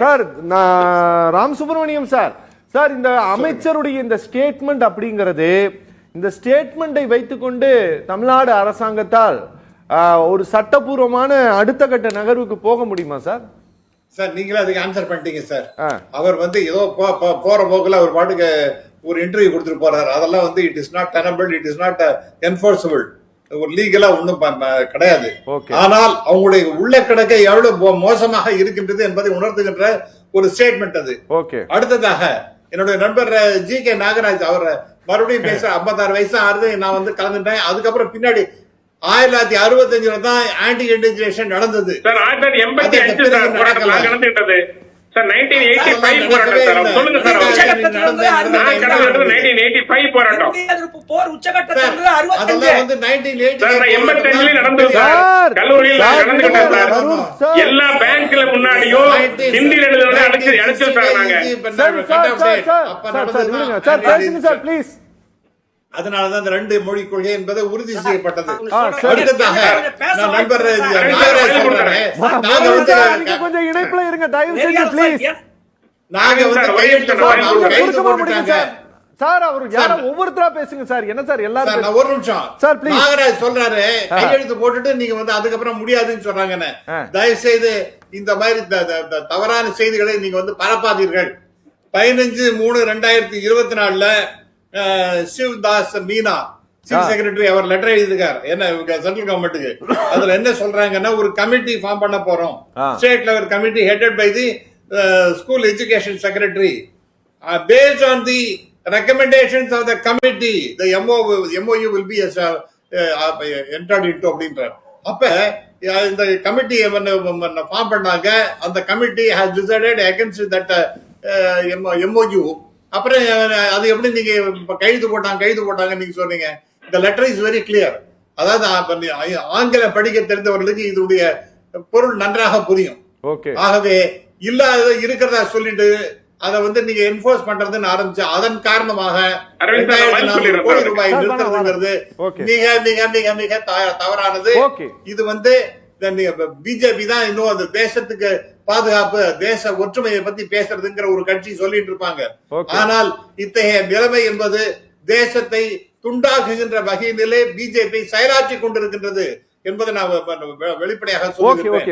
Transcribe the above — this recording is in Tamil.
Sir Ram Subramaniam sir sir இந்த அமைச்சருடைய இந்த ஸ்டேட்மெண்ட் அப்படிங்கிறது இந்த ஸ்டேட்மெண்டை வைத்துக்கொண்டு தமிழ்நாடு அரசாங்கத்தால் ஒரு சட்டபூர்வமான அடுத்த கட்ட நகர்வுக்கு போக முடியுமா சார்? சார் நீங்களே அதுக்கு ஆன்சர் பண்ணிட்டீங்க சார். அவர் ஏதோ போற போக்குல அவர் பாட்டுக்கு ஒரு இன்டர்வியூ கொடுத்துட்டு போறாரு. அதெல்லாம் it is not tenable, it is not enforceable, ஒரு லீகலா ஒன்றும் கிடையாது. ஆனால் அவங்களுடைய உள்ள கிடக்க எவ்வளவு மோசமாக இருக்கின்றது என்பதை உணர்த்துகின்ற ஒரு ஸ்டேட்மெண்ட் அது. அடுத்ததாக என்னுடைய நண்பர் ஜி.கே. நாகராஜ் அவர் மறுபடியும் பேச 56 வயசு ஆறுது. நான் கலந்துட்டேன். அதுக்கப்புறம் பின்னாடி 1965 தான் ஆன்டி இண்டிஜினேஷன் நடந்தது. சார் 1985 போராட்டம் சார். சொல்லுங்க சார். நான் கடந்து 1985 போராட்டம். போர் உச்சகட்டத்துல 65 85ல நடந்தது சார். கல்லூரியில் நடந்துட்டேன் சார். எல்லா பேங்க்ல முன்னாடியும் ஹிந்தில எழுதுறத அடிச்சிட்டாங்க நாங்க. அதனாலதான் அந்த 2 மொழி கொள்கை என்பதை உறுதி செய்யப்பட்டது. அடுத்ததாக நான் நண்பர் நாகராஜ் சொல்றேன், கொஞ்சம் இணைப்புல இருங்க தயவு செஞ்சு ப்ளீஸ். நாங்க கையெழுத்து போட்டுட்டாங்க சார். அவர் யார ஒவ்வொருத்தரா பேசுங்க சார். என்ன சார் எல்லாரும் நான் ஒரு நிமிஷம் சார் ப்ளீஸ். நாகராஜ் சொல்றாரு கையெழுத்து போட்டுட்டு நீங்க அதுக்கப்புறம் முடியாதுன்னு சொல்றாங்கன்னு. தயவு செய்து இந்த மாதிரி தவறான செய்திகளை நீங்க பரப்பாதீர்கள். 15/3/2024 சிவ்தாஸ் மீனா சீஃப் செக்ரட்டரி அவர் லெட்டர் எழுதிருக்கார் என்ன சென்ட்ரல் கவர்மெண்ட்டுக்கு. அதுல என்ன சொல்றாங்கன்னா, ஒரு கமிட்டி ஃபார்ம் பண்ண போறோம், state level committee headed by the school education secretary based on the recommendations of the committee the MOU will be entered into அப்படின்றார். அப்ப இந்த கமிட்டி ஃபார்ம் பண்ணாங்க. அந்த committee has decided against that MOU. அப்புறம் அது எப்படி நீங்க கைது போட்டாங்க நீங்க சொன்னீங்க. இந்த லெட்டர் இஸ் வெரி கிளியர். அதாவது ஆங்கிலம் படிக்க தெரிந்தவர்களுக்கு இதனுடைய பொருள் நன்றாக புரியும். ஆகவே இல்லாத இருக்கிறதா சொல்லிட்டு அதை நீங்க என்போர்ஸ் பண்றதுன்னு ஆரம்பிச்சு அதன் காரணமாக 2400 கோடி ரூபாய் நிறுத்துறதுங்கிறது மிக மிக தவறானது. இது பிஜேபி தான் இன்னும் அந்த தேசத்துக்கு பாதுகாப்பு, தேச ஒற்றுமையை பத்தி பேசுறதுங்கிற ஒரு கட்சி சொல்லிட்டு இருப்பாங்க. ஆனால் இத்தகைய நிலைமை என்பது தேசத்தை துண்டாக்குகின்ற வகையிலே பிஜேபி செயலாற்றி கொண்டிருக்கின்றது என்பதை நான் வெளிப்படையாக சொல்லுகிறேன்.